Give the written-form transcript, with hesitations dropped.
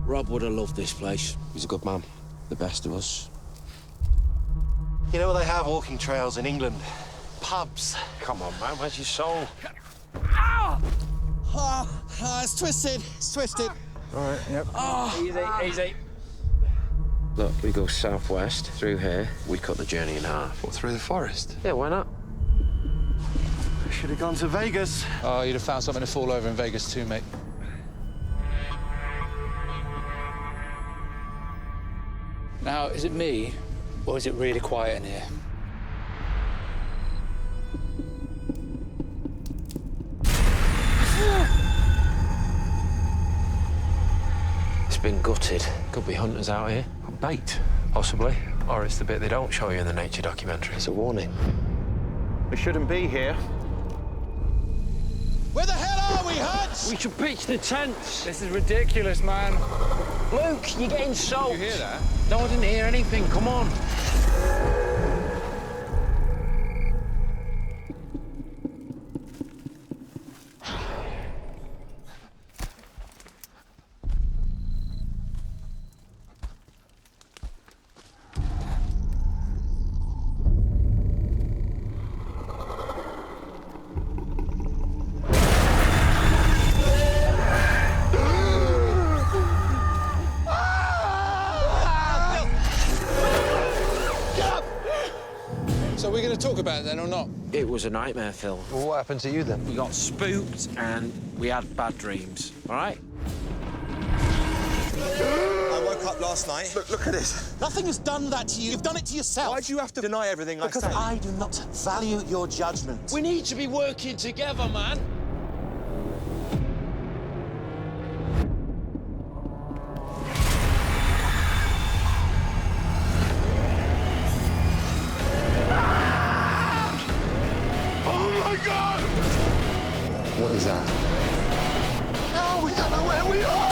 Rob would have loved this place. He's a good man. The best of us. You know, they have walking trails in England. Pubs. Come on, man. Where's your soul? It's twisted. It's twisted. All right, yep. Easy. Look, we go southwest through here. We cut the journey in half. What, through the forest? Yeah, why not? We should have gone to Vegas. Oh, you'd have found something to fall over in Vegas too, mate. Now, is it me, or is it really quiet in here? It's been gutted. Could be hunters out here. Bait, possibly. Or it's the bit they don't show you in the nature documentary. It's a warning. We shouldn't be here. Where the hell are we, Hutch? We should pitch the tents. This is ridiculous, man. Luke, you're getting soaked. You hear that? No, I didn't hear anything. Come on. So we're going to talk about it then or not? It was a nightmare, Phil. Well, what happened to you then? We got spooked and we had bad dreams, all right? I woke up last night. Look at this. Nothing has done that to you. You've done it to yourself. Why do you have to deny everything like Because that? I do not value your judgment. We need to be working together, man. What is that? No, we don't know where we are!